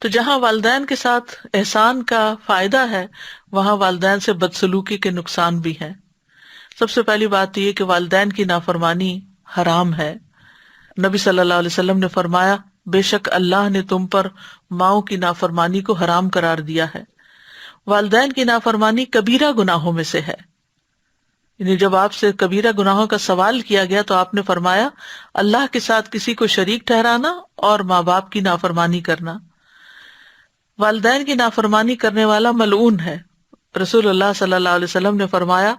تو جہاں والدین کے ساتھ احسان کا فائدہ ہے وہاں والدین سے بدسلوکی کے نقصان بھی ہیں۔ سب سے پہلی بات یہ کہ والدین کی نافرمانی حرام ہے۔ نبی صلی اللہ علیہ وسلم نے فرمایا بے شک اللہ نے تم پر ماؤں کی نافرمانی کو حرام قرار دیا ہے۔ والدین کی نافرمانی کبیرہ گناہوں میں سے ہے، یعنی جب آپ سے کبیرہ گناہوں کا سوال کیا گیا تو آپ نے فرمایا اللہ کے ساتھ کسی کو شریک ٹھہرانا اور ماں باپ کی نافرمانی کرنا۔ والدین کی نافرمانی کرنے والا ملعون ہے۔ رسول اللہ صلی اللہ علیہ وسلم نے فرمایا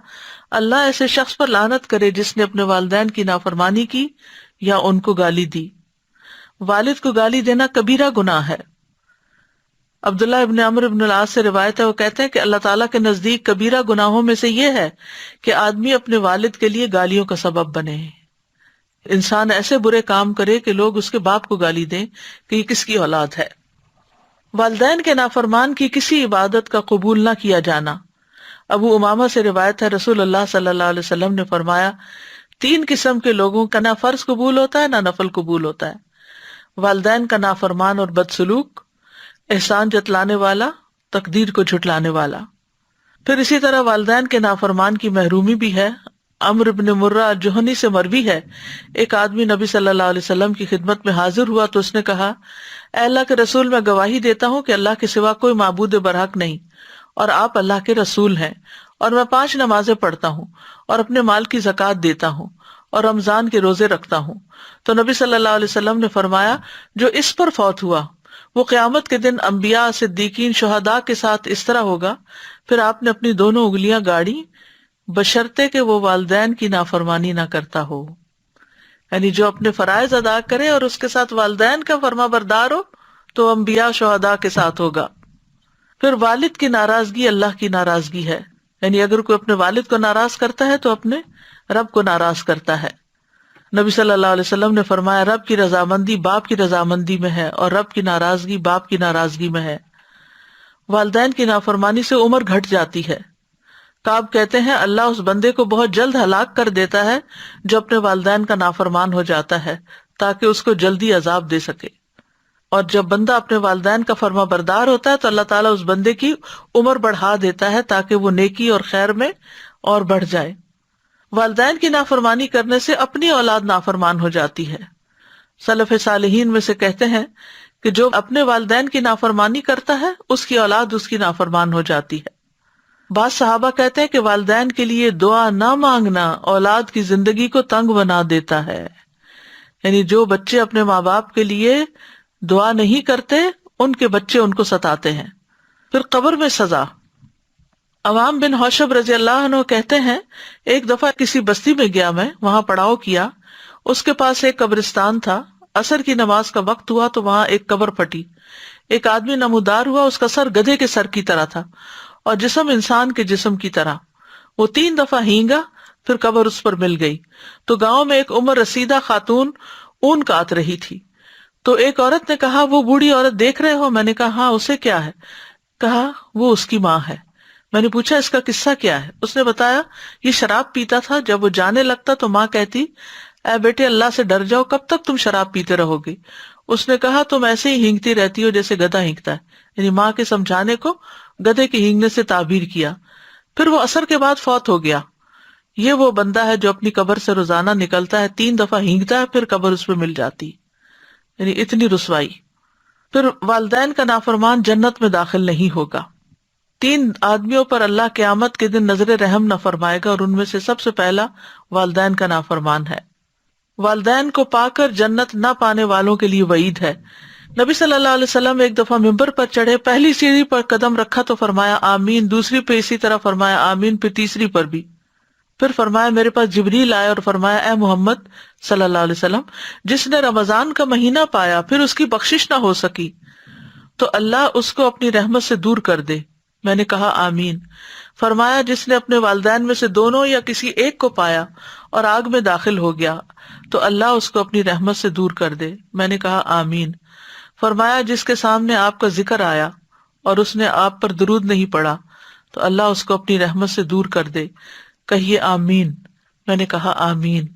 اللہ ایسے شخص پر لعنت کرے جس نے اپنے والدین کی نافرمانی کی یا ان کو گالی دی۔ والد کو گالی دینا کبیرہ گناہ ہے۔ عبداللہ ابن عمرو ابن العاص سے روایت ہے، وہ کہتے ہیں کہ اللہ تعالیٰ کے نزدیک کبیرہ گناہوں میں سے یہ ہے کہ آدمی اپنے والد کے لیے گالیوں کا سبب بنے، انسان ایسے برے کام کرے کہ لوگ اس کے باپ کو گالی دیں کہ یہ کس کی اولاد ہے۔ والدین کے نافرمان کی کسی عبادت کا قبول نہ کیا جانا۔ ابو امامہ سے روایت ہے رسول اللہ صلی اللہ علیہ وسلم نے فرمایا 3 قسم کے لوگوں کا نہ فرض قبول ہوتا ہے نہ نفل قبول ہوتا ہے، والدین کا نافرمان اور بدسلوک، احسان جتلانے والا، تقدیر کو جھٹلانے والا۔ پھر اسی طرح والدین کے نافرمان کی محرومی بھی ہے۔ عمرو بن مرہ الجہنی سے مروی ہے، ایک آدمی نبی صلی اللہ علیہ وسلم کی خدمت میں حاضر ہوا تو اس نے کہا اے اللہ کے رسول میں گواہی دیتا ہوں کہ اللہ کے سوا کوئی معبود برحق نہیں اور آپ اللہ کے رسول ہیں، اور میں 5 نمازیں پڑھتا ہوں اور اپنے مال کی زکوٰۃ دیتا ہوں اور رمضان کے روزے رکھتا ہوں۔ تو نبی صلی اللہ علیہ وسلم نے فرمایا جو اس پر فوت ہوا وہ قیامت کے دن انبیاء، صدیقین، شہداء کے ساتھ اس طرح ہوگا۔ پھر آپ نے اپنی دونوں انگلیاں گاڑی بشرطے کہ وہ والدین کی نافرمانی نہ کرتا ہو، یعنی جو اپنے فرائض ادا کرے اور اس کے ساتھ والدین کا فرما بردار ہو تو انبیاء، شہداء کے ساتھ ہوگا۔ پھر والد کی ناراضگی اللہ کی ناراضگی ہے، یعنی اگر کوئی اپنے والد کو ناراض کرتا ہے تو اپنے رب کو ناراض کرتا ہے۔ نبی صلی اللہ علیہ وسلم نے فرمایا رب کی رضامندی باپ کی رضامندی میں ہے اور رب کی ناراضگی باپ کی ناراضگی میں ہے۔ والدین کی نافرمانی سے عمر گھٹ جاتی ہے۔ کعب کہتے ہیں اللہ اس بندے کو بہت جلد ہلاک کر دیتا ہے جو اپنے والدین کا نافرمان ہو جاتا ہے تاکہ اس کو جلدی عذاب دے سکے، اور جب بندہ اپنے والدین کا فرما بردار ہوتا ہے تو اللہ تعالیٰ اس بندے کی عمر بڑھا دیتا ہے تاکہ وہ نیکی اور خیر میں اور بڑھ جائے۔ والدین کی نافرمانی کرنے سے اپنی اولاد نافرمان ہو جاتی ہے۔ سلف صالحین میں سے کہتے ہیں کہ جو اپنے والدین کی نافرمانی کرتا ہے اس کی اولاد اس کی نافرمان ہو جاتی ہے۔ بعض صحابہ کہتے ہیں کہ والدین کے لیے دعا نہ مانگنا اولاد کی زندگی کو تنگ بنا دیتا ہے، یعنی جو بچے اپنے ماں باپ کے لیے دعا نہیں کرتے ان کے بچے ان کو ستاتے ہیں۔ پھر قبر میں سزا۔ عوام بن حوشب رضی اللہ عنہ کہتے ہیں ایک دفعہ کسی بستی میں گیا میں، وہاں پڑاؤ کیا، اس کے پاس ایک قبرستان تھا، عصر کی نماز کا وقت ہوا تو وہاں ایک قبر پھٹی، ایک آدمی نمودار ہوا، اس کا سر گدھے کے سر کی طرح تھا اور جسم انسان کے جسم کی طرح، وہ 3 دفعہ ہینگا، پھر قبر اس پر مل گئی۔ تو گاؤں میں ایک عمر رسیدہ خاتون اون کاٹ رہی تھی، تو ایک عورت نے کہا وہ بوڑھی عورت دیکھ رہے ہو؟ میں نے کہا ہاں، اسے کیا ہے؟ کہا وہ اس کی ماں ہے۔ میں نے پوچھا اس کا قصہ کیا ہے؟ اس نے بتایا یہ شراب پیتا تھا، جب وہ جانے لگتا تو ماں کہتی اے بیٹے اللہ سے ڈر جاؤ، کب تک تم شراب پیتے رہو گے؟ اس نے کہا تم ایسے ہی ہینگتی رہتی ہو جیسے گدھا ہینگتا ہے، یعنی ماں کے سمجھانے کو گدھے کے ہینگنے سے تعبیر کیا۔ پھر وہ عصر کے بعد فوت ہو گیا۔ یہ وہ بندہ ہے جو اپنی قبر سے روزانہ نکلتا ہے، 3 دفعہ ہینگتا ہے، پھر قبر اس پہ مل جاتی، یعنی اتنی رسوائی۔ پھر والدین کا نافرمان جنت میں داخل نہیں ہوگا۔ 3 آدمیوں پر اللہ قیامت کے دن نظر رحم نہ فرمائے گا اور ان میں سے سب سے پہلا والدین کا نافرمان ہے۔ والدین کو پا کر جنت نہ پانے والوں کے لیے وعید ہے۔ نبی صلی اللہ علیہ وسلم ایک دفعہ ممبر پر چڑھے، پہلی سیڑھی پر قدم رکھا تو فرمایا آمین، دوسری پہ اسی طرح فرمایا آمین، پھر تیسری پر بھی۔ پھر فرمایا میرے پاس جبریل آئے اور فرمایا اے محمد صلی اللہ علیہ وسلم، جس نے رمضان کا مہینہ پایا پھر اس کی بخشش نہ ہو سکی تو اللہ اس کو اپنی رحمت سے دور کر دے۔ میں نے کہا آمین۔ فرمایا جس نے اپنے والدین میں سے دونوں یا کسی ایک کو پایا اور آگ میں داخل ہو گیا تو اللہ اس کو اپنی رحمت سے دور کر دے۔ میں نے کہا آمین۔ فرمایا جس کے سامنے آپ کا ذکر آیا اور اس نے آپ پر درود نہیں پڑھا تو اللہ اس کو اپنی رحمت سے دور کر دے۔ کہیے آمین۔ میں نے کہا آمین۔